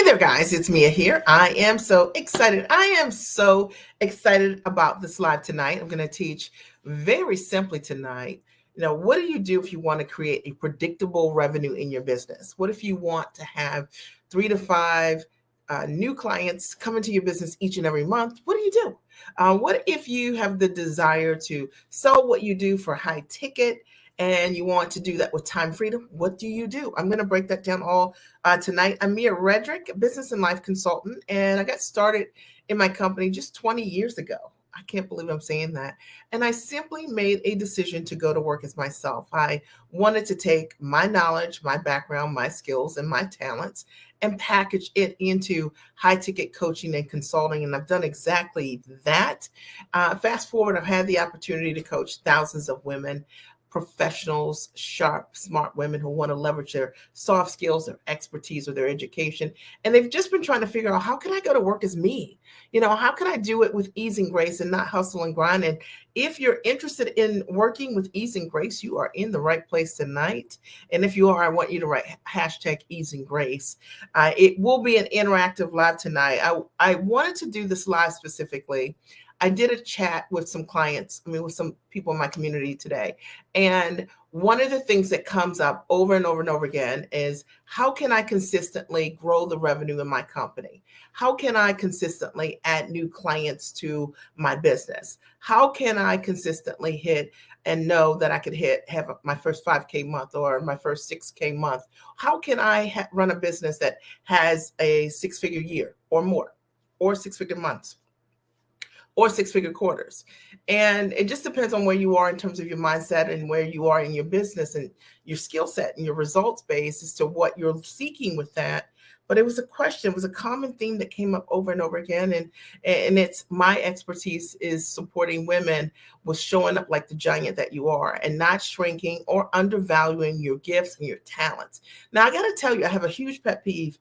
there, guys. It's Mia here. I am so excited. I am so excited about this live tonight. I'm going to teach very simply tonight. What do you do if you want to create a predictable revenue in your business? What if you want to have 3 to 5 new clients come into your business each and every month? What do you do? What if you have the desire to sell what you do for high ticket? And you want to do that with time freedom? What do you do? I'm going to break that down all tonight. I'm Mia Redrick, a business and life consultant, and I got started in my company just 20 years ago. I can't believe I'm saying that. And I simply made a decision to go to work as myself. I wanted to take my knowledge, my background, my skills, and my talents and package it into high ticket coaching and consulting. And I've done exactly that. Fast forward, I've had the opportunity to coach thousands of women, professionals, sharp, smart women who want to leverage their soft skills, their expertise, or their education. And they've just been trying to figure out, how can I go to work as me? How can I do it with ease and grace and not hustle and grind? And if you're interested in working with ease and grace, you are in the right place tonight. And if you are, I want you to write hashtag ease and grace. It will be an interactive live tonight. I wanted to do this live specifically. I did a chat with some clients, with some people in my community today. And one of the things that comes up over and over and over again is, how can I consistently grow the revenue in my company? How can I consistently add new clients to my business? How can I consistently hit and know that I could have my first 5K month or my first 6K month? How can I run a business that has a 6-figure year or more, or 6-figure months, or 6-figure quarters? And it just depends on where you are in terms of your mindset and where you are in your business and your skill set and your results base as to what you're seeking with that. But it was a common theme that came up over and over again. And it's, my expertise is supporting women with showing up like the giant that you are and not shrinking or undervaluing your gifts and your talents. Now, I got to tell you, I have a huge pet peeve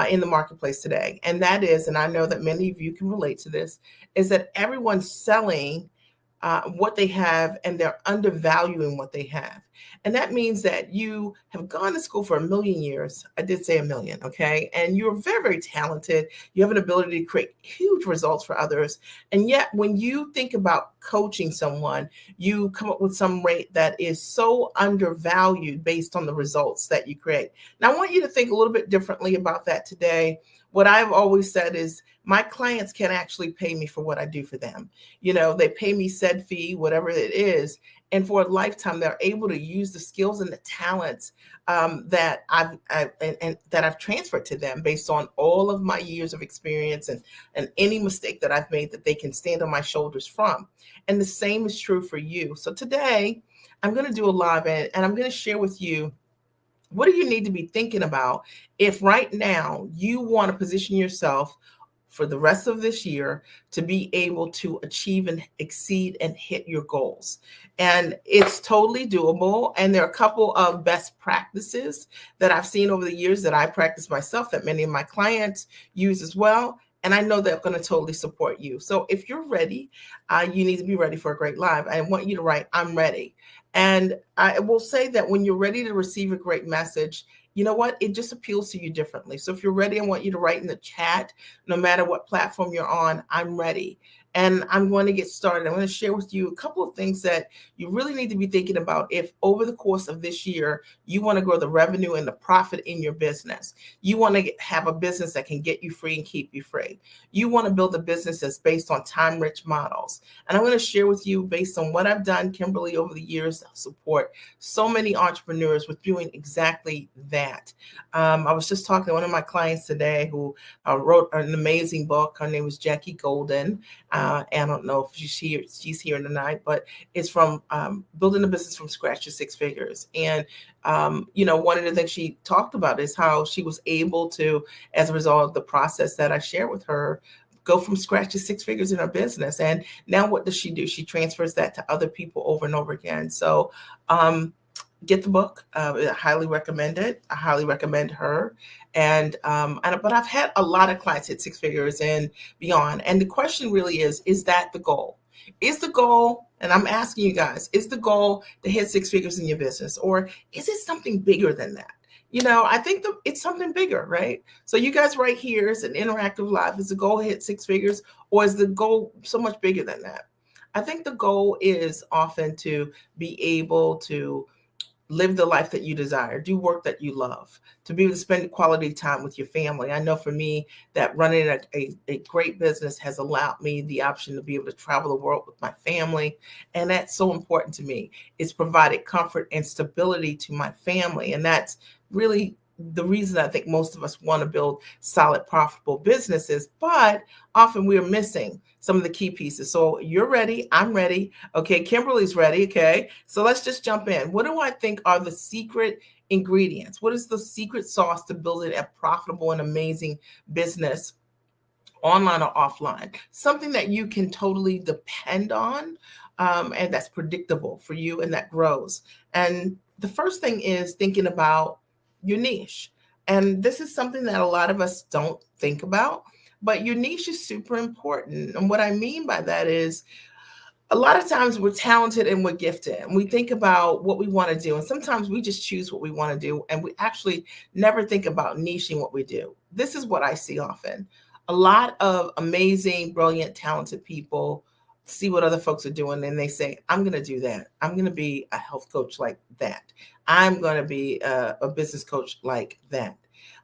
in the marketplace today. And that is, and I know that many of you can relate to this, is that everyone's selling what they have and they're undervaluing what they have. And that means that you have gone to school for 1,000,000 years. I did say 1,000,000, okay? And you're very, very talented. You have an ability to create huge results for others. And yet, when you think about coaching someone, you come up with some rate that is so undervalued based on the results that you create. Now, I want you to think a little bit differently about that today. What I've always said is, my clients can actually pay me for what I do for them. They pay me said fee, whatever it is. And for a lifetime, they're able to use the skills and the talents that I've transferred to them based on all of my years of experience and any mistake that I've made that they can stand on my shoulders from. And the same is true for you. So today, I'm going to do a live and I'm going to share with you, what do you need to be thinking about if right now you want to position yourself for the rest of this year to be able to achieve and exceed and hit your goals? And it's totally doable. And there are a couple of best practices that I've seen over the years that I practice myself, that many of my clients use as well. And I know they're going to totally support you. So if you're ready, you need to be ready for a great live. I want you to write, I'm ready. And I will say that when you're ready to receive a great message, you know what? It just appeals to you differently. So if you're ready, I want you to write in the chat, no matter what platform you're on, I'm ready. And I'm going to get started. I'm going to share with you a couple of things that you really need to be thinking about if over the course of this year, you want to grow the revenue and the profit in your business. You want to have a business that can get you free and keep you free. You want to build a business that's based on time-rich models. And I'm going to share with you, based on what I've done, Kimberly, over the years, support so many entrepreneurs with doing exactly that. I was just talking to one of my clients today who wrote an amazing book. Her name is Jackie Golden. And I don't know if she's here tonight, but it's from building a business from scratch to 6 figures. And, one of the things she talked about is how she was able to, as a result of the process that I share with her, go from scratch to 6 figures in her business. And now what does she do? She transfers that to other people over and over again. So get the book. I highly recommend it. I highly recommend her. But I've had a lot of clients hit 6 figures and beyond. And the question really is that the goal? Is the goal, and I'm asking you guys, is the goal to hit 6 figures in your business? Or is it something bigger than that? I think it's something bigger, right? So you guys right here is an interactive live. Is the goal hit six figures, or is the goal so much bigger than that? I think the goal is often to be able to live the life that you desire, do work that you love, to be able to spend quality time with your family. I know for me that running a great business has allowed me the option to be able to travel the world with my family. And that's so important to me. It's provided comfort and stability to my family. And that's really the reason I think most of us want to build solid, profitable businesses, but often we're missing some of the key pieces. So you're ready. I'm ready. Okay. Kimberly's ready. Okay. So let's just jump in. What do I think are the secret ingredients? What is the secret sauce to building a profitable and amazing business, online or offline? Something that you can totally depend on, and that's predictable for you and that grows. And the first thing is thinking about your niche. And this is something that a lot of us don't think about, but your niche is super important. And what I mean by that is a lot of times we're talented and we're gifted and we think about what we want to do. And sometimes we just choose what we want to do and we actually never think about niching what we do. This is what I see often. A lot of amazing, brilliant, talented people see what other folks are doing and they say, I'm going to do that. I'm going to be a health coach like that. I'm going to be a business coach like that.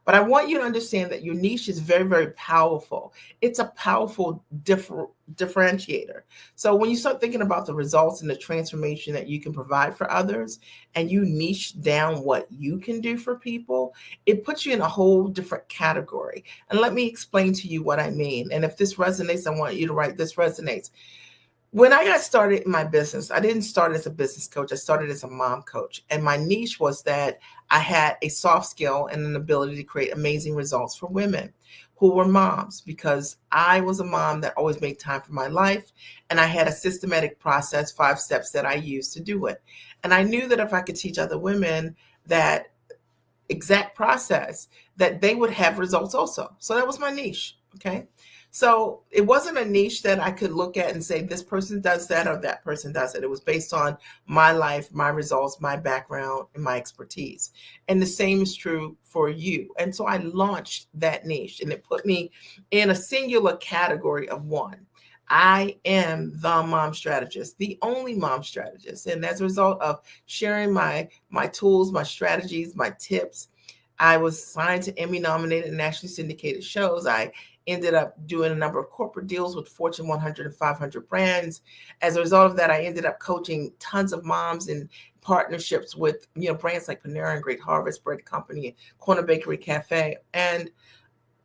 But I want you to understand that your niche is very, very powerful. It's a powerful differentiator. So when you start thinking about the results and the transformation that you can provide for others, and you niche down what you can do for people, it puts you in a whole different category. And let me explain to you what I mean. And if this resonates, I want you to write this resonates. When I got started in my business, I didn't start as a business coach. I started as a mom coach. And my niche was that I had a soft skill and an ability to create amazing results for women who were moms, because I was a mom that always made time for my life. And I had a systematic process, 5 steps that I used to do it. And I knew that if I could teach other women that exact process, that they would have results also. So that was my niche. Okay. So it wasn't a niche that I could look at and say, this person does that or that person does it. It was based on my life, my results, my background, and my expertise. And the same is true for you. And so I launched that niche and it put me in a singular category of one. I am the mom strategist, the only mom strategist. And as a result of sharing my tools, my strategies, my tips, I was signed to Emmy nominated and nationally syndicated shows. I ended up doing a number of corporate deals with Fortune 100 and 500 brands. As a result of that, I ended up coaching tons of moms in partnerships with brands like Panera and Great Harvest Bread Company and Corner Bakery Cafe. And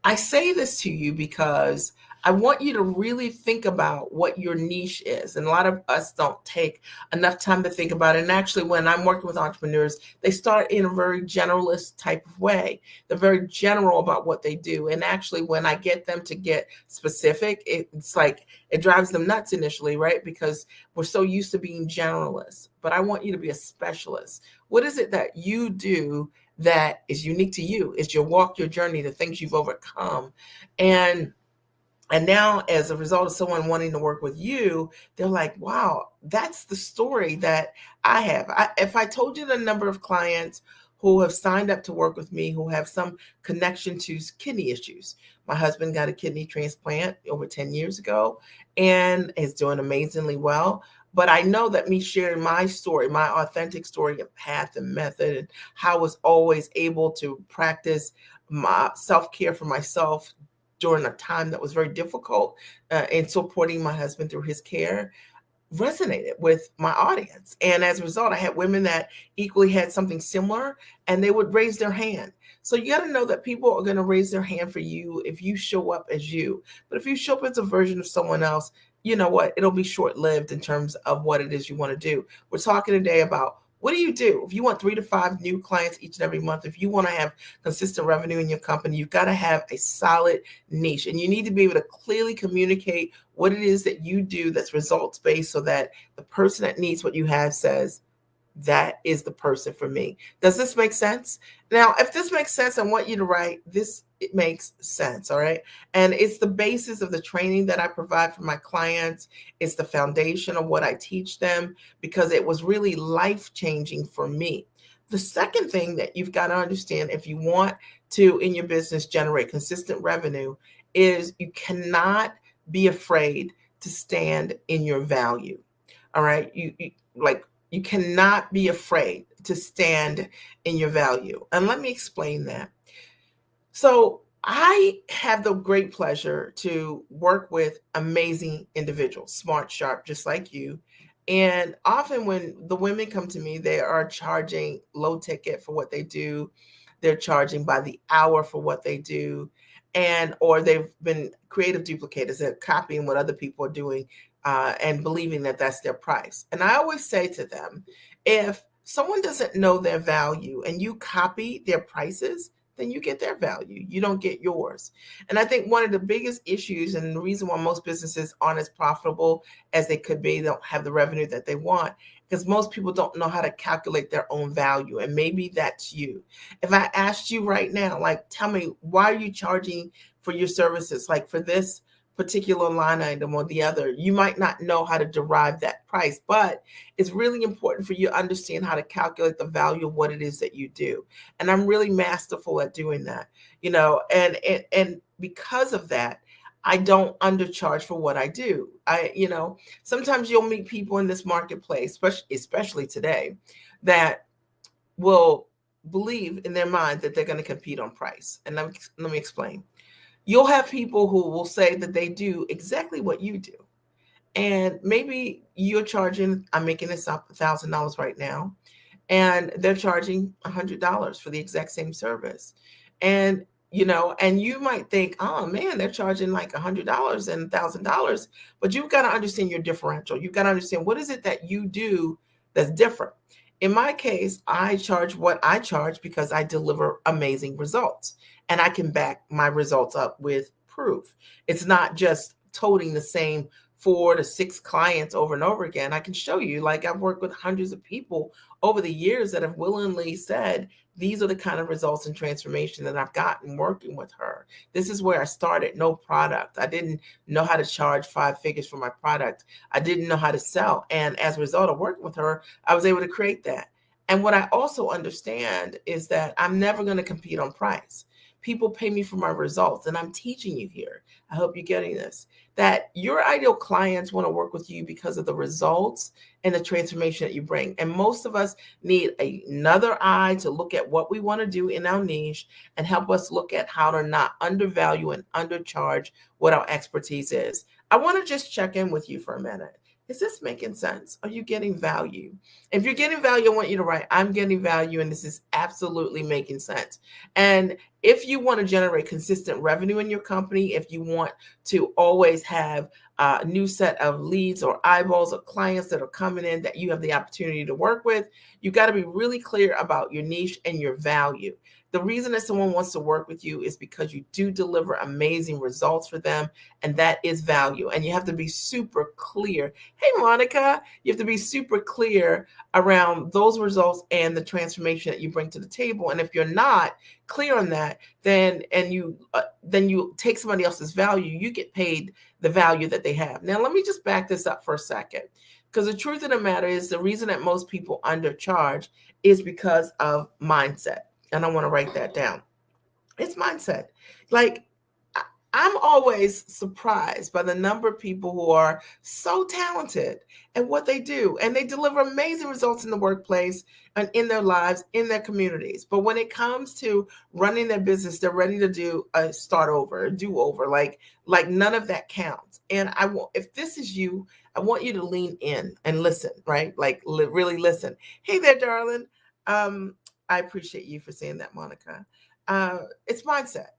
I say this to you because I want you to really think about what your niche is. And a lot of us don't take enough time to think about it. And actually, when I'm working with entrepreneurs, they start in a very generalist type of way. They're very general about what they do. And actually, when I get them to get specific, it's like it drives them nuts initially, right? Because we're so used to being generalists. But I want you to be a specialist. What is it that you do that is unique to you? It's your walk, your journey, the things you've overcome. And now, as a result of someone wanting to work with you, they're like, wow, that's the story that I have. If I told you the number of clients who have signed up to work with me who have some connection to kidney issues. My husband got a kidney transplant over 10 years ago and is doing amazingly well. But I know that me sharing my story, my authentic story and path and method, and how I was always able to practice my self-care for myself during a time that was very difficult, in supporting my husband through his care, resonated with my audience. And as a result, I had women that equally had something similar and they would raise their hand. So you got to know that people are going to raise their hand for you if you show up as you. But if you show up as a version of someone else, you know what? It'll be short lived in terms of what it is you want to do. We're talking today about, what do you do? If you want 3 to 5 new clients each and every month, if you want to have consistent revenue in your company, you've got to have a solid niche. And you need to be able to clearly communicate what it is that you do that's results based, so that the person that needs what you have says, that is the person for me. Does this make sense? Now, if this makes sense, I want you to write this. It makes sense. All right. And it's the basis of the training that I provide for my clients. It's the foundation of what I teach them, because it was really life changing for me. The second thing that you've got to understand if you want to, in your business, generate consistent revenue is you cannot be afraid to stand in your value. All right. You cannot be afraid to stand in your value. And let me explain that. So I have the great pleasure to work with amazing individuals, smart, sharp, just like you. And often when the women come to me, they are charging low ticket for what they do. They're charging by the hour for what they do. And or they've been creative duplicators. They're copying what other people are doing and believing that that's their price. And I always say to them, if someone doesn't know their value and you copy their prices, then you get their value. You don't get yours. And I think one of the biggest issues and the reason why most businesses aren't as profitable as they could be, they don't have the revenue that they want, because most people don't know how to calculate their own value. And maybe that's you. If I asked you right now, like, tell me, why are you charging for your services? Like for this particular line item or the other, you might not know how to derive that price, but it's really important for you to understand how to calculate the value of what it is that you do. And I'm really masterful at doing that, and because of that, I don't undercharge for what I do. Sometimes you'll meet people in this marketplace, especially today, that will believe in their mind that they're going to compete on price. And let me explain. You'll have people who will say that they do exactly what you do. And maybe you're charging, I'm making this up, $1,000 right now, and they're charging $100 for the exact same service. And you might think, oh man, they're charging like $100 and $1,000, but you've got to understand your differential. You've got to understand what is it that you do that's different. In my case, I charge what I charge because I deliver amazing results and I can back my results up with proof. It's not just toting the same 4 to 6 clients over and over again. I can show you, like I've worked with hundreds of people over the years that have willingly said, these are the kind of results and transformation that I've gotten working with her. This is where I started, no product. I didn't know how to charge 5 figures for my product. I didn't know how to sell. And as a result of working with her, I was able to create that. And what I also understand is that I'm never going to compete on price. People pay me for my results, and I'm teaching you here. I hope you're getting this, that your ideal clients want to work with you because of the results and the transformation that you bring. And most of us need another eye to look at what we want to do in our niche and help us look at how to not undervalue and undercharge what our expertise is. I want to just check in with you for a minute. Is this making sense? Are you getting value? If you're getting value, I want you to write, I'm getting value, and this is absolutely making sense. And if you want to generate consistent revenue in your company, if you want to always have a new set of leads or eyeballs or clients that are coming in that you have the opportunity to work with, you got to be really clear about your niche and your value. The reason that someone wants to work with you is because you do deliver amazing results for them, and that is value. And you have to be super clear. Hey, Monica, you have to be super clear around those results and the transformation that you bring to the table. And if you're not clear on that, then you take somebody else's value, you get paid the value that they have. Now, let me just back this up for a second, because the truth of the matter is the reason that most people undercharge is because of mindset. And I want to write that down. It's mindset. Like, I'm always surprised by the number of people who are so talented at what they do, and they deliver amazing results in the workplace and in their lives, in their communities. But when it comes to running their business, they're ready to do a start over, a do over. Like none of that counts. And if this is you, I want you to lean in and listen, right? Like really listen. Hey there, darling. I appreciate you for saying that, Monica. It's mindset.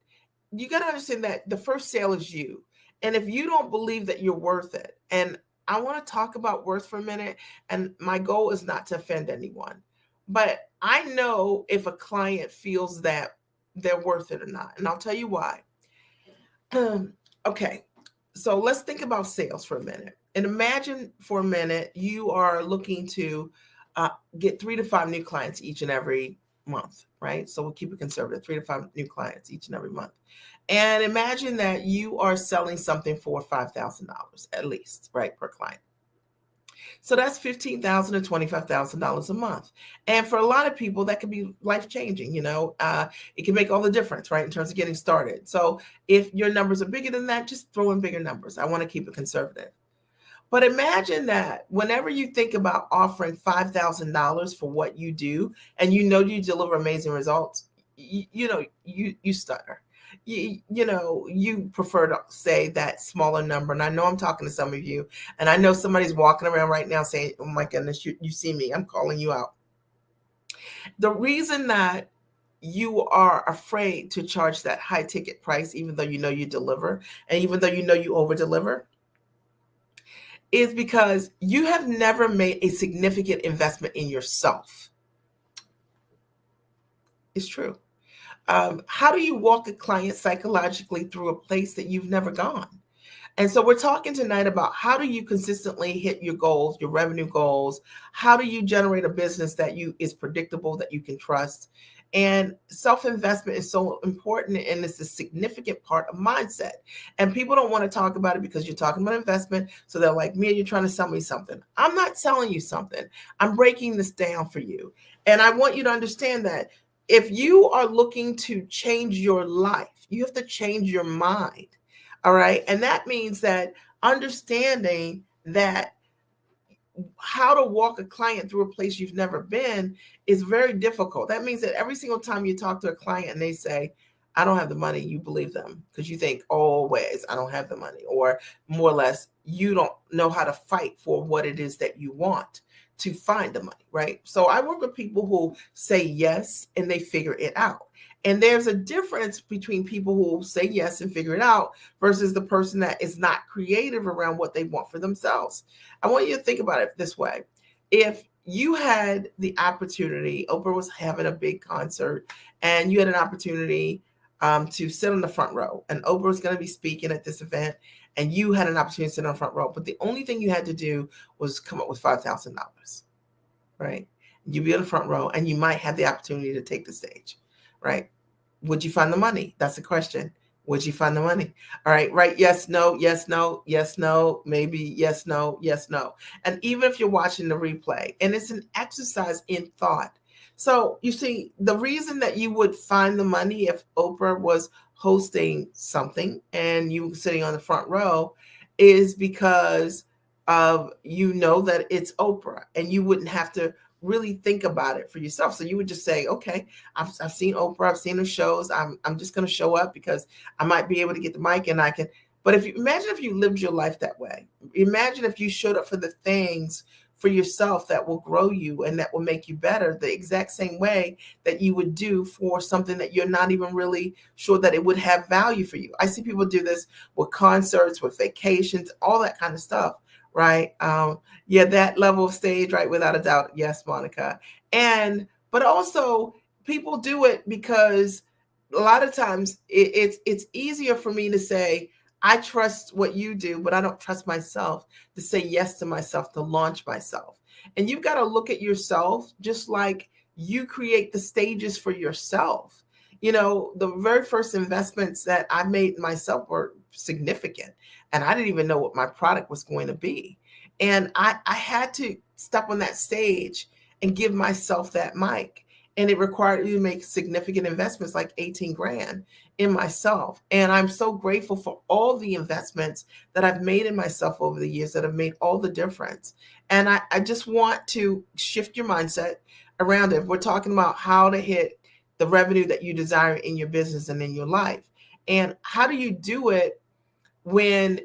You got to understand that the first sale is you. And if you don't believe that you're worth it, and I want to talk about worth for a minute, and my goal is not to offend anyone, but I know if a client feels that they're worth it or not. And I'll tell you why. Okay, so let's think about sales for a minute. And imagine for a minute you are looking to get 3 to 5 new clients each and every month, right? So we'll keep it conservative, 3 to 5 new clients each and every month. And imagine that you are selling something for $5,000 at least, right, per client. So that's $15,000 to $25,000 a month. And for a lot of people, that can be life changing. It can make all the difference, right, in terms of getting started. So if your numbers are bigger than that, just throw in bigger numbers. I want to keep it conservative. But imagine that whenever you think about offering $5,000 for what you do, and you deliver amazing results, you stutter. You prefer to say that smaller number. And I know I'm talking to some of you, and I know somebody's walking around right now saying, "Oh my goodness, you see me? I'm calling you out." The reason that you are afraid to charge that high ticket price, even though you deliver, and even though you over deliver, is because you have never made a significant investment in yourself. It's true. How do you walk a client psychologically through a place that you've never gone? And so we're talking tonight about how do you consistently hit your goals, your revenue goals? How do you generate a business that is predictable, that you can trust? And self-investment is so important, and it's a significant part of mindset. And people don't want to talk about it because you're talking about investment. So they're like, "Mia, you're trying to sell me something." I'm not selling you something. I'm breaking this down for you. And I want you to understand that if you are looking to change your life, you have to change your mind. All right. And that means that understanding that how to walk a client through a place you've never been is very difficult. That means that every single time you talk to a client and they say, "I don't have the money," you believe them because you think, always, "I don't have the money," or more or less, you don't know how to fight for what it is that you want to find the money, right? So I work with people who say yes and they figure it out. And there's a difference between people who say yes and figure it out versus the person that is not creative around what they want for themselves. I want you to think about it this way. If you had the opportunity, Oprah was having a big concert, and you had an opportunity to sit on the front row, and Oprah was going to be speaking at this event, and you had an opportunity to sit on the front row, but the only thing you had to do was come up with $5,000, right? You'd be on the front row, and you might have the opportunity to take the stage, right? Would you find the money? That's the question. Would you find the money? All right, right? Yes, no, yes, no, yes, no, maybe, yes, no, yes, no. And even if you're watching the replay, and it's an exercise in thought. So you see, the reason that you would find the money if Oprah was hosting something and you were sitting on the front row is because of that it's Oprah, and you wouldn't have to really think about it for yourself. So you would just say, "Okay, I've seen Oprah, I've seen her shows. I'm just going to show up because I might be able to get the mic and I can." But imagine if you lived your life that way. Imagine if you showed up for the things for yourself that will grow you and that will make you better the exact same way that you would do for something that you're not even really sure that it would have value for you. I see people do this with concerts, with vacations, all that kind of stuff, right? Yeah, that level of stage, right? Without a doubt. Yes, Monica. But also people do it because a lot of times it's easier for me to say, "I trust what you do, but I don't trust myself to say yes to myself, to launch myself." And you've got to look at yourself just like you create the stages for yourself. The very first investments that I made myself were significant, and I didn't even know what my product was going to be. And I had to step on that stage and give myself that mic. And it required me to make significant investments, like 18 grand in myself. And I'm so grateful for all the investments that I've made in myself over the years that have made all the difference. And I just want to shift your mindset around it. We're talking about how to hit the revenue that you desire in your business and in your life. And how do you do it when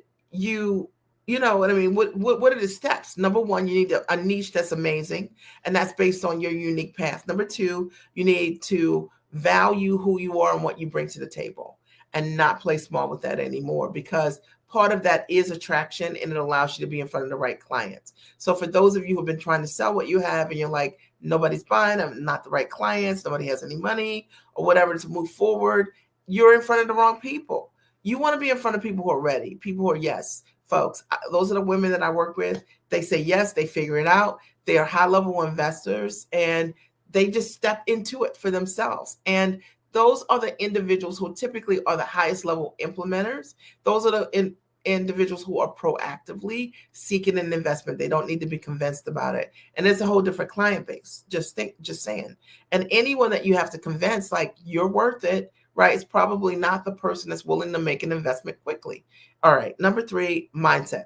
you know what I mean? What are the steps? Number one, you need a niche that's amazing, and that's based on your unique path. Number two, you need to value who you are and what you bring to the table, and not play small with that anymore, because part of that is attraction, and it allows you to be in front of the right clients. So for those of you who have been trying to sell what you have and you're like, "Nobody's buying, I'm not the right clients, nobody has any money," or whatever, to move forward, you're in front of the wrong people. You want to be in front of people who are ready, people who are yes folks. Those are the women that I work with. They say yes, they figure it out. They are high level investors, and they just step into it for themselves. And those are the individuals who typically are the highest level implementers. Those are the individuals who are proactively seeking an investment. They don't need to be convinced about it. And it's a whole different client base. Just saying. And anyone that you have to convince, like, you're worth it, right? It's probably not the person that's willing to make an investment quickly. All right. Number 3, mindset.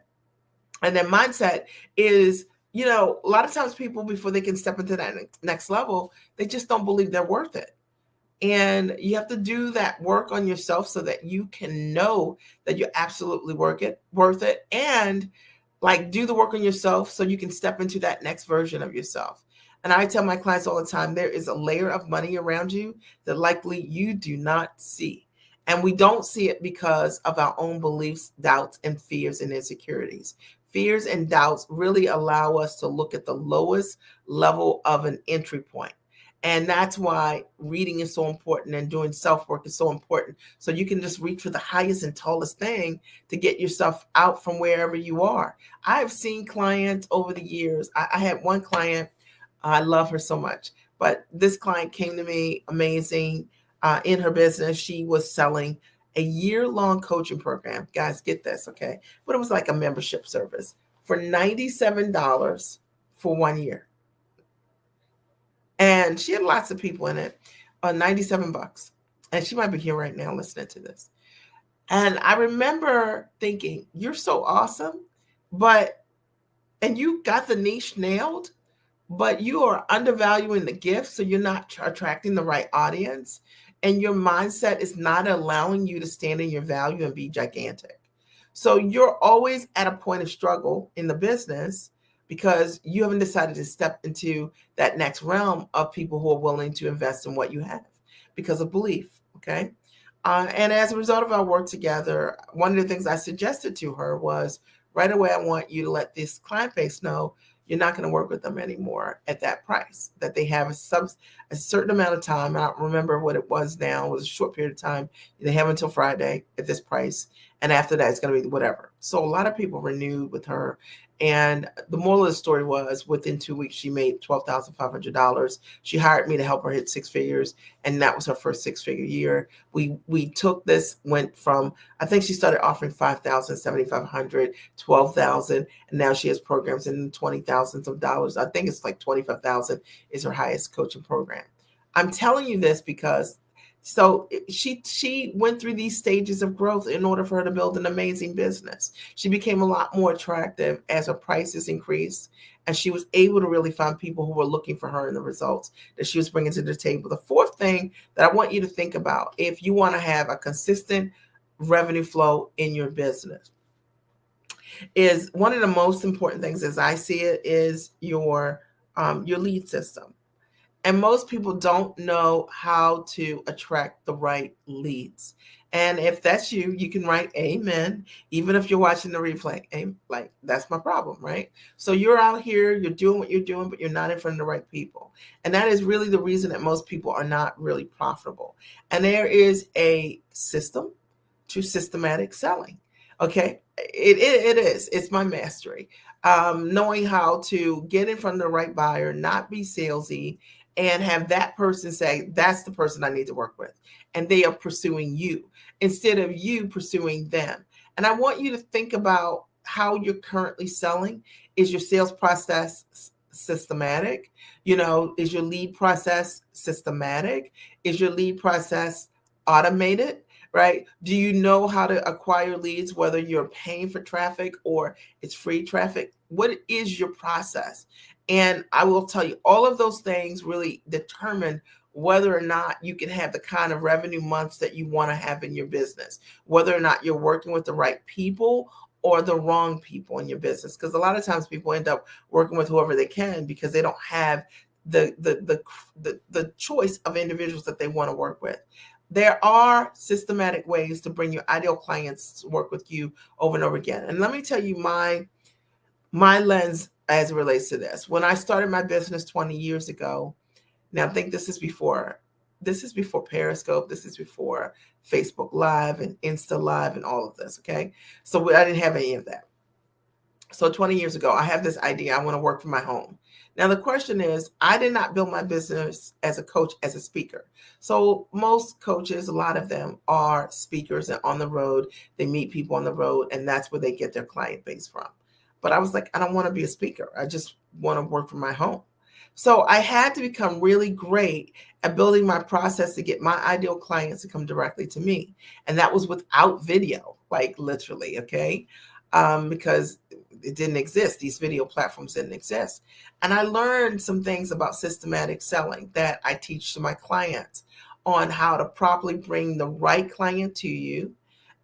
And then mindset is, a lot of times people, before they can step into that next level, they just don't believe they're worth it. And you have to do that work on yourself so that you can know that you're absolutely worth it, and like do the work on yourself so you can step into that next version of yourself. And I tell my clients all the time, there is a layer of money around you that likely you do not see. And we don't see it because of our own beliefs, doubts, and fears and insecurities. Fears and doubts really allow us to look at the lowest level of an entry point. And that's why reading is so important and doing self-work is so important. So you can just reach for the highest and tallest thing to get yourself out from wherever you are. I've seen clients over the years. I had one client, I love her so much, but this client came to me amazing in her business. She was selling a year-long coaching program. Guys, get this, okay? But it was like a membership service for $97 for 1 year. And she had lots of people in it, $97. And she might be here right now listening to this. And I remember thinking, you're so awesome, and you got the niche nailed, but you are undervaluing the gift. So you're not attracting the right audience. And your mindset is not allowing you to stand in your value and be gigantic. So you're always at a point of struggle in the business because you haven't decided to step into that next realm of people who are willing to invest in what you have because of belief, okay? And as a result of our work together, one of the things I suggested to her was, right away, I want you to let this client base know you're not going to work with them anymore at that price, that they have a certain amount of time. I don't remember what it was now. It was a short period of time. They have until Friday at this price. And after that, it's going to be whatever. So a lot of people renewed with her. And the moral of the story was, within 2 weeks, she made $12,500. She hired me to help her hit 6 figures. And that was her first 6-figure year. We took this, went from, I think she started offering $5,000, $7,500, $12,000. And now she has programs in the $20,000s of dollars. I think it's like $25,000 is her highest coaching program. I'm telling you this because she went through these stages of growth in order for her to build an amazing business. She became a lot more attractive as her prices increased, and she was able to really find people who were looking for her and the results that she was bringing to the table. The fourth thing that I want you to think about, if you want to have a consistent revenue flow in your business, is one of the most important things, as I see it, is your lead system. And most people don't know how to attract the right leads. And if that's you, you can write amen, even if you're watching the replay. Like, that's my problem, right? So you're out here, you're doing what you're doing, but you're not in front of the right people. And that is really the reason that most people are not really profitable. And there is a system to systematic selling. Okay, it is. It's my mastery. Knowing how to get in front of the right buyer, not be salesy, and have that person say, that's the person I need to work with. And they are pursuing you instead of you pursuing them. And I want you to think about how you're currently selling. Is your sales process systematic? Is your lead process systematic? Is your lead process automated? Right? Do you know how to acquire leads, whether you're paying for traffic or it's free traffic? What is your process? And I will tell you, all of those things really determine whether or not you can have the kind of revenue months that you want to have in your business, whether or not you're working with the right people or the wrong people in your business. Because a lot of times people end up working with whoever they can because they don't have the choice of individuals that they want to work with. There are systematic ways to bring your ideal clients to work with you over and over again. And let me tell you my lens as it relates to this. When I started my business 20 years ago, now I think this is before Periscope, this is before Facebook Live and Insta Live and all of this, okay? So I didn't have any of that. So 20 years ago, I have this idea. I want to work from my home. Now, the question is, I did not build my business as a coach, as a speaker. So most coaches, a lot of them are speakers and on the road. They meet people on the road, and that's where they get their client base from. But I was like, I don't want to be a speaker. I just want to work from my home. So I had to become really great at building my process to get my ideal clients to come directly to me. And that was without video, like literally, okay? Because it didn't exist. These video platforms didn't exist. And I learned some things about systematic selling that I teach to my clients on how to properly bring the right client to you,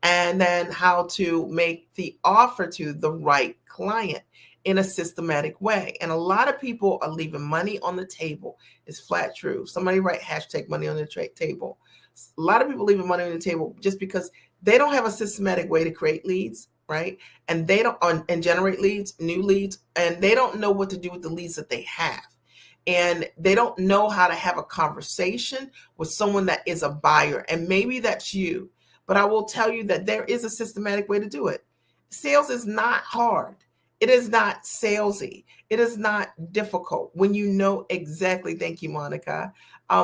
and then how to make the offer to the right client in a systematic way. And a lot of people are leaving money on the table. It's flat true. Somebody write hashtag money on the table. A lot of people leaving money on the table just because they don't have a systematic way to create leads, right? And they don't and generate leads, new leads, and they don't know what to do with the leads that they have. And they don't know how to have a conversation with someone that is a buyer. And maybe that's you. But I will tell you that there is a systematic way to do it. Sales is not hard. It is not salesy. It is not difficult when you know exactly, thank you, Monica,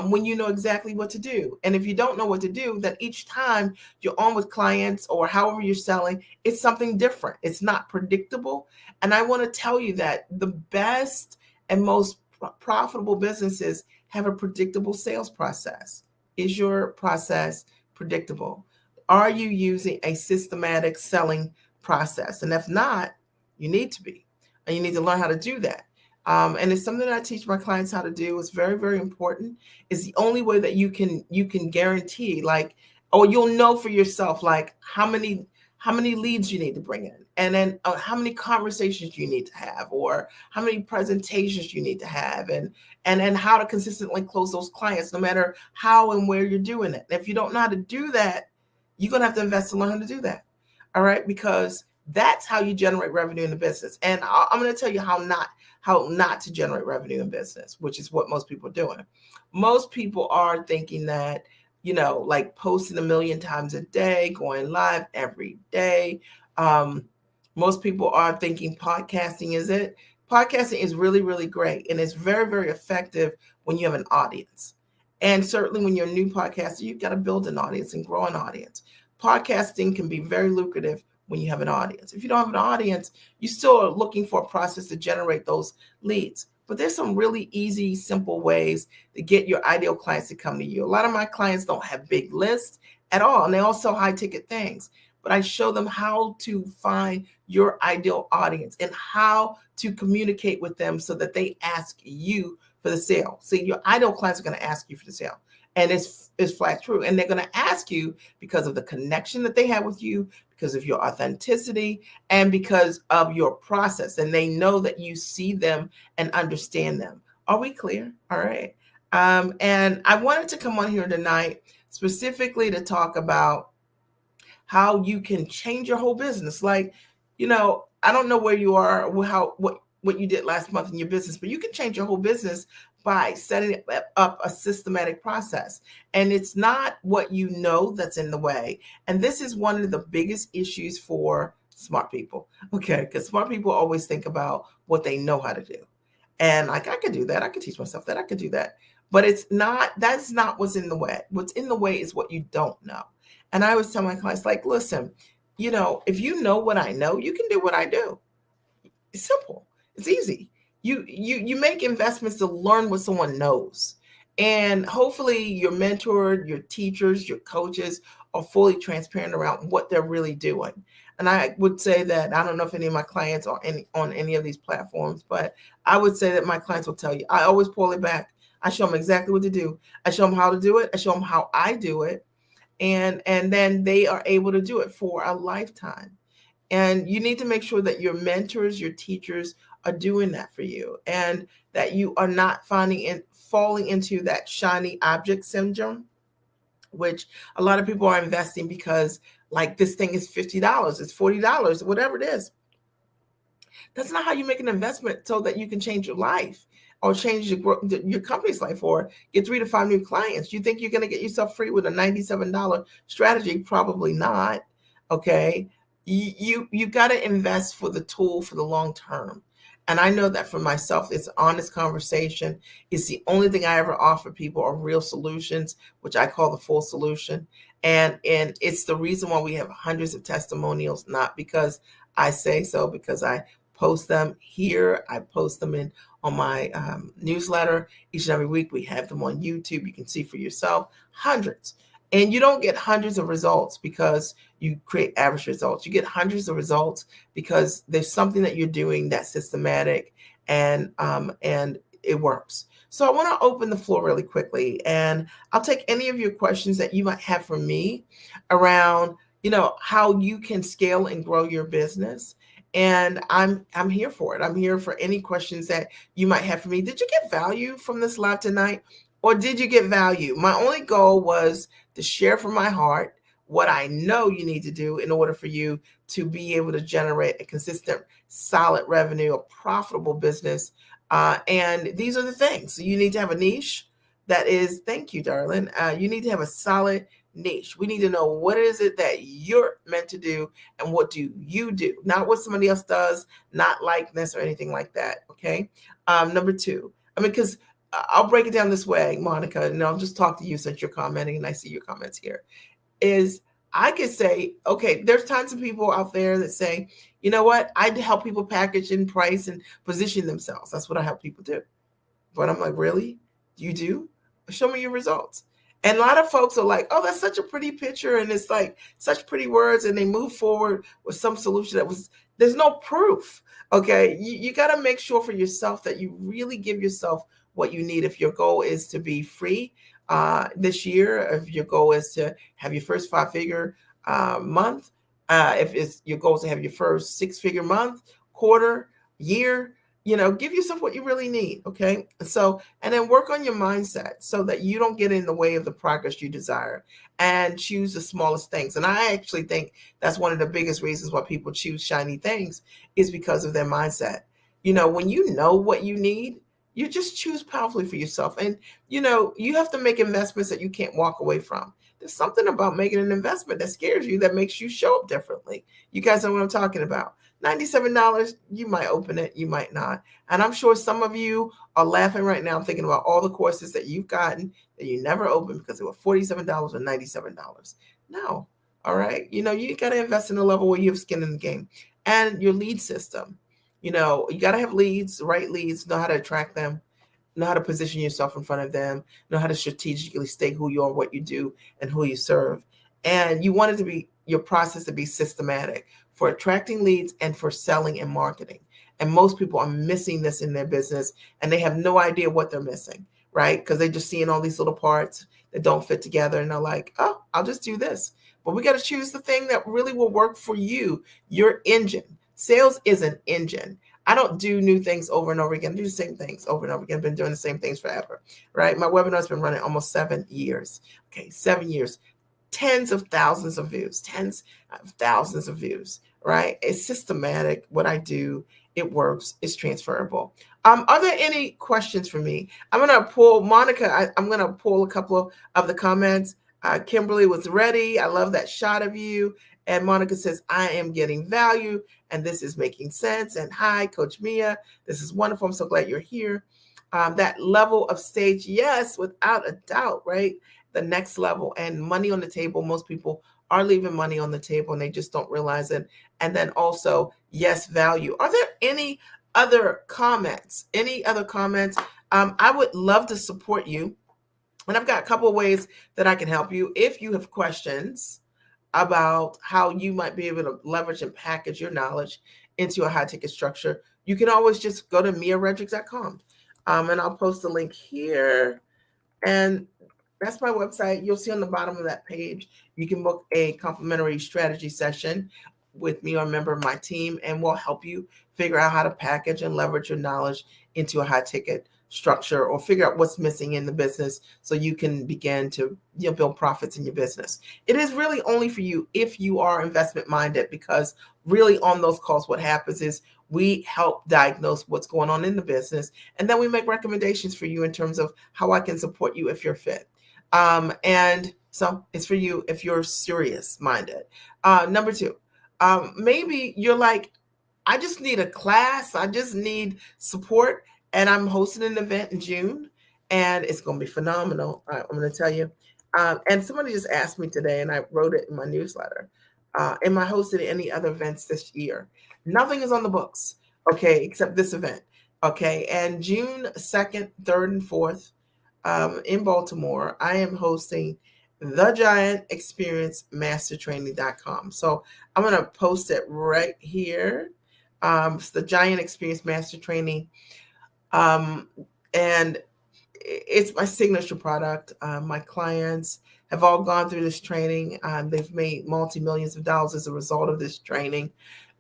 when you know exactly what to do. And if you don't know what to do, then each time you're on with clients or however you're selling, it's something different. It's not predictable. And I want to tell you that the best and most profitable businesses have a predictable sales process. Is your process predictable? Are you using a systematic selling process? And if not, you need to be, and you need to learn how to do that. And it's something that I teach my clients how to do. It's very, very important. It's the only way that you can guarantee, like, or you'll know for yourself, like how many leads you need to bring in, and then how many conversations you need to have, or how many presentations you need to have, and how to consistently close those clients, no matter how and where you're doing it. And if you don't know how to do that, you're gonna have to invest to learn how to do that. All right, because that's how you generate revenue in the business. And I'm going to tell you how not to generate revenue in business, which is what most people are doing. Most people are thinking that, like posting 1,000,000 times a day, going live every day. Most people are thinking podcasting is it. Podcasting is really, really great. And it's very, very effective when you have an audience. And certainly when you're a new podcaster, you've got to build an audience and grow an audience. Podcasting can be very lucrative when you have an audience. If you don't have an audience, you still are looking for a process to generate those leads. But there's some really easy, simple ways to get your ideal clients to come to you. A lot of my clients don't have big lists at all, and they all sell high ticket things. But I show them how to find your ideal audience and how to communicate with them so that they ask you for the sale. See, your ideal clients are going to ask you for the sale. And it's flat true. And they're going to ask you because of the connection that they have with you, because of your authenticity, and because of your process. And they know that you see them and understand them. Are we clear? All right. And I wanted to come on here tonight specifically to talk about how you can change your whole business. Like, I don't know where you are, what you did last month in your business, but you can change your whole business by setting up a systematic process. And it's not what you know that's in the way. And this is one of the biggest issues for smart people. Okay, because smart people always think about what they know how to do. And like, I could do that. I could teach myself that. I could do that. But that's not what's in the way. What's in the way is what you don't know. And I always tell my clients, like, listen, if you know what I know, you can do what I do. It's simple. It's easy. You make investments to learn what someone knows. And hopefully your mentor, your teachers, your coaches are fully transparent around what they're really doing. And I would say that, I don't know if any of my clients are on any of these platforms, but I would say that my clients will tell you, I always pull it back. I show them exactly what to do. I show them how to do it. I show them how I do it. And then they are able to do it for a lifetime. And you need to make sure that your mentors, your teachers are doing that for you, and that you are not falling into that shiny object syndrome, which a lot of people are investing because, like, this thing is $50, it's $40, whatever it is. That's not how you make an investment so that you can change your life or change your company's life or get 3 to 5 new clients. You think you're going to get yourself free with a $97 strategy? Probably not. Okay. You got to invest for the tool for the long term. And I know that for myself, it's honest conversation. It's the only thing I ever offer people are real solutions, which I call the full solution. And it's the reason why we have hundreds of testimonials, not because I say so, because I post them here. I post them in on my newsletter each and every week. We have them on YouTube. You can see for yourself, hundreds. And you don't get hundreds of results because you create average results. You get hundreds of results because there's something that you're doing that's systematic and it works. So I want to open the floor really quickly, and I'll take any of your questions that you might have for me around, how you can scale and grow your business. And I'm here for it. I'm here for any questions that you might have for me. Did you get value from this live tonight? Or did you get value? My only goal was to share from my heart what I know you need to do in order for you to be able to generate a consistent, solid revenue, a profitable business. And these are the things. So you need to have a niche that is, thank you, darling. You need to have a solid niche. We need to know what is it that you're meant to do and what do you do, not what somebody else does, not likeness or anything like that. Okay. Number two, because I'll break it down this way, Monica, and I'll just talk to you since you're commenting and I see your comments here, is I could say, okay, there's tons of people out there that say, you know what, I help people package and price and position themselves. That's what I help people do. But I'm like, really? You do? Show me your results. And a lot of folks are like, oh, that's such a pretty picture. And it's like such pretty words. And they move forward with some solution there's no proof. Okay. You got to make sure for yourself that you really give yourself what you need. If your goal is to be free this year, if your goal is to have your first 5-figure month, if it's your goal is to have your first 6-figure month, quarter, year, give yourself what you really need. Okay. So, and then work on your mindset so that you don't get in the way of the progress you desire, and choose the smallest things. And I actually think that's one of the biggest reasons why people choose shiny things is because of their mindset. When you know what you need, you just choose powerfully for yourself. And, you have to make investments that you can't walk away from. There's something about making an investment that scares you, that makes you show up differently. You guys know what I'm talking about. $97, you might open it, you might not. And I'm sure some of you are laughing right now, thinking about all the courses that you've gotten that you never opened because they were $47 or $97. No. All right. You got to invest in a level where you have skin in the game. And your lead system. You got to have leads, right leads, know how to attract them, know how to position yourself in front of them, know how to strategically state who you are, what you do, and who you serve. And you want it to be your process to be systematic for attracting leads and for selling and marketing. And most people are missing this in their business, and they have no idea what they're missing, right? Because they're just seeing all these little parts that don't fit together, and they're like, oh, I'll just do this. But we got to choose the thing that really will work for you, your engine. Sales is an engine. I don't do new things over and over again. I do the same things over and over again. I've been doing the same things forever, right? My webinar's been running almost 7 years. Okay, 7 years. Tens of thousands of views, right? It's systematic. What I do, it works. It's transferable. Are there any questions for me? I'm going to pull, Monica, I'm going to pull a couple of the comments. Kimberly was ready. I love that shot of you. And Monica says, I am getting value and this is making sense. And hi, Coach Mia. This is wonderful. I'm so glad you're here. That level of stage, yes, without a doubt, right? The next level and money on the table. Most people are leaving money on the table and they just don't realize it. And then also, yes, value. Are there any other comments? I would love to support you. And I've got a couple of ways that I can help you. If you have questions about how you might be able to leverage and package your knowledge into a high ticket structure, you can always just go to miaredrick.com. And I'll post a link here. And that's my website. You'll see on the bottom of that page, you can book a complimentary strategy session with me or a member of my team, and we'll help you figure out how to package and leverage your knowledge into a high ticket structure, or figure out what's missing in the business so you can begin to build profits in your business. It is really only for you if you are investment minded, because really on those calls, what happens is we help diagnose what's going on in the business, and then we make recommendations for you in terms of how I can support you if you're fit. And so it's for you if you're serious minded. Number two, Maybe you're like, I just need a class. I just need support. And I'm hosting an event in June, and it's going to be phenomenal. I'm going to tell you. And somebody just asked me today, and I wrote it in my newsletter. Am I hosting any other events this year? Nothing is on the books, okay, except this event, okay. And June 2nd, 3rd, and 4th in Baltimore, I am hosting the Giant Experience Mastertraining.com. So I'm going to post it right here. It's the Giant Experience Master Training. And it's my signature product. My clients have all gone through this training. They've made multi-millions of dollars as a result of this training.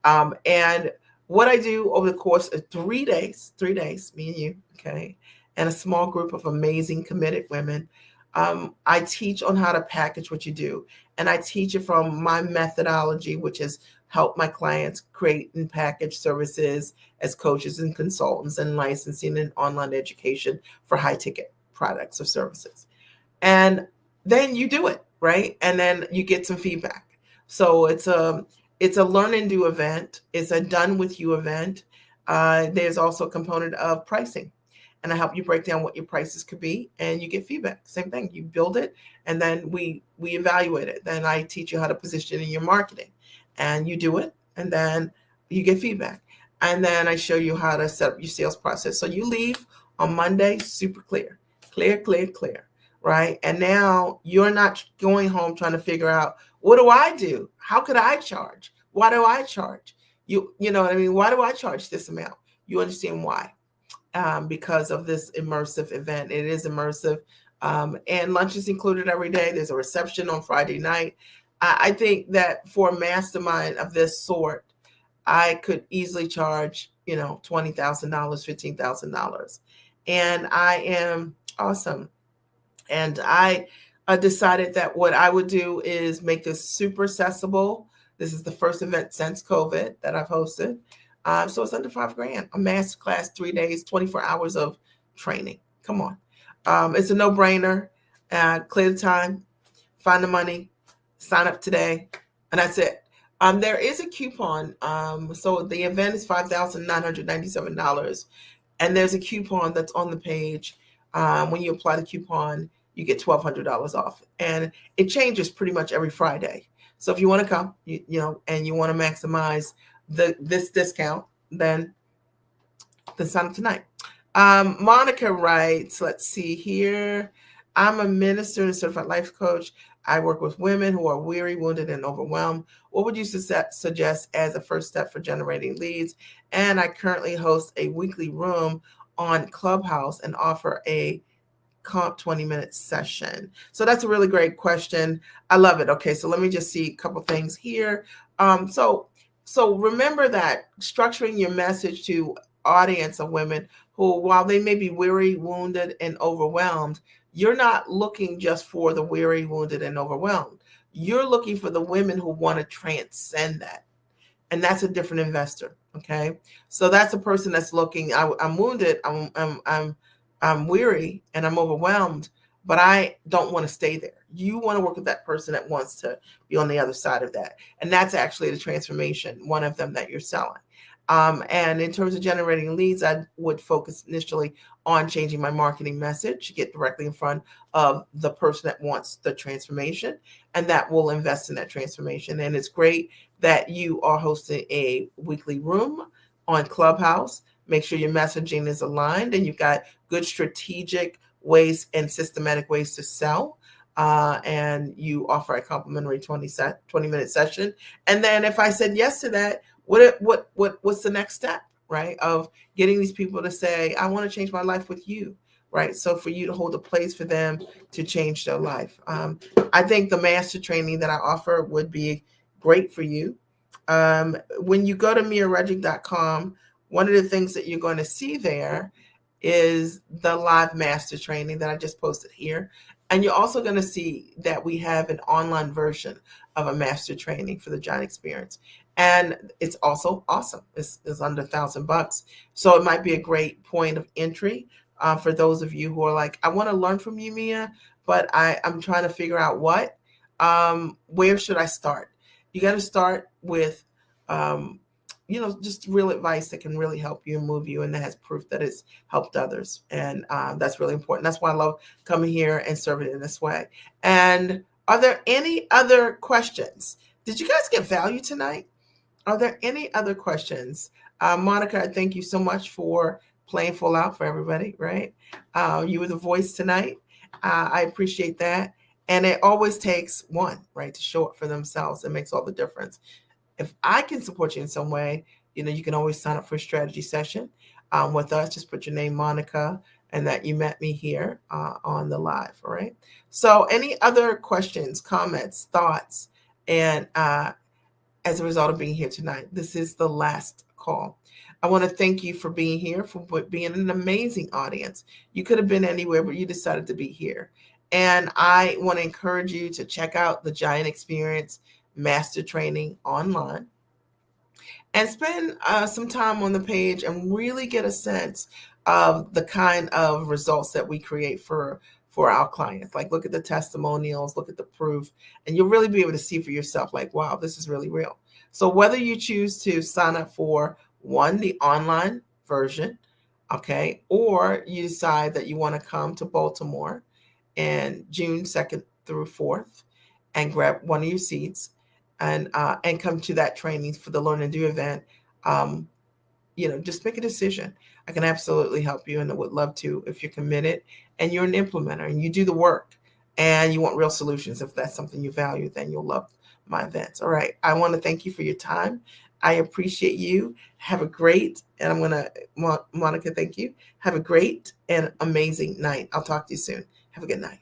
And what I do over the course of 3 days, me and you, okay, and a small group of amazing, committed women, I teach on how to package what you do. And I teach it from my methodology, which has helped my clients create and package services as coaches and consultants and licensing and online education for high ticket products or services. And then you do it, right? And then you get some feedback. So it's a learn and do event. It's a done with you event. There's also a component of pricing, and I help you break down what your prices could be, and you get feedback. Same thing. You build it, and then we evaluate it. Then I teach you how to position in your marketing, and you do it, and then you get feedback. And then I show you how to set up your sales process. So you leave on Monday super clear, right? And now you're not going home trying to figure out, what do I do? How could I charge? Why do I charge? You know what I mean? Why do I charge this amount? You understand why. Because of this immersive event. It is immersive. And lunch is included every day. There's a reception on Friday night. I think that for a mastermind of this sort, I could easily charge, $20,000, $15,000. And I am awesome. And I decided that what I would do is make this super accessible. This is the first event since COVID that I've hosted. So it's under $5,000, a masterclass, 3 days, 24 hours of training. Come on. It's a no-brainer. Clear the time, find the money, sign up today, and that's it. There is a coupon. So the event is $5,997, and there's a coupon that's on the page. When you apply the coupon, you get $1,200 off, and it changes pretty much every Friday. So if you want to come, and you want to maximize this discount, then sign up tonight. Monica writes, let's see here. I'm a minister and certified life coach. I work with women who are weary, wounded, and overwhelmed. What would you suggest as a first step for generating leads? And I currently host a weekly room on Clubhouse and offer a comp 20-minute session. So that's a really great question. I love it. Okay, so let me just see a couple things here. So remember that structuring your message to audience of women who, while they may be weary, wounded, and overwhelmed, you're not looking just for the weary, wounded, and overwhelmed. You're looking for the women who want to transcend that. And that's a different investor. Okay. So that's a person that's looking, I'm wounded, I'm weary, and I'm overwhelmed, but I don't want to stay there. You want to work with that person that wants to be on the other side of that. And that's actually the transformation, one of them that you're selling. And in terms of generating leads, I would focus initially on changing my marketing message to get directly in front of the person that wants the transformation, and that will invest in that transformation. And it's great that you are hosting a weekly room on Clubhouse. Make sure your messaging is aligned and you've got good strategic ways and systematic ways to sell. And you offer a complimentary 20-minute session. And then if I said yes to that, what's the next step, right? Of getting these people to say, I want to change my life with you, right? So for you to hold a place for them to change their life. I think the master training that I offer would be great for you. When you go to miaredrick.com, one of the things that you're going to see there is the live master training that I just posted here. And you're also going to see that we have an online version of a master training for the Giant Experience. And it's also awesome. It's under $1,000. So it might be a great point of entry for those of you who are like, I want to learn from you, Mia, but I'm trying to figure out what. Where should I start? You got to start with um, just real advice that can really help you and move you, and that has proof that it's helped others. And that's really important. That's why I love coming here and serving in this way. And are there any other questions? Did you guys get value tonight? Are there any other questions? Monica, thank you so much for playing full out for everybody, right? You were the voice tonight. I appreciate that. And it always takes one, right, to show up for themselves. It makes all the difference. If I can support you in some way, you can always sign up for a strategy session with us. Just put your name, Monica, and that you met me here on the live. All right. So, any other questions, comments, thoughts, and as a result of being here tonight, this is the last call. I want to thank you for being here, for being an amazing audience. You could have been anywhere, but you decided to be here. And I want to encourage you to check out the Giant Experience Master Training online and spend some time on the page and really get a sense of the kind of results that we create for our clients. Like, look at the testimonials, look at the proof, and you'll really be able to see for yourself, like, wow, this is really real. So whether you choose to sign up for the online version, okay, or you decide that you want to come to Baltimore in June 2nd through 4th and grab one of your seats and come to that training for the Learn and Do event, just make a decision. I can absolutely help you, and I would love to if you're committed and you're an implementer and you do the work and you want real solutions. If that's something you value, then you'll love my events. All right. I want to thank you for your time. I appreciate you. Have a great, and I'm going to, Monica, thank you. Have a great and amazing night. I'll talk to you soon. Have a good night.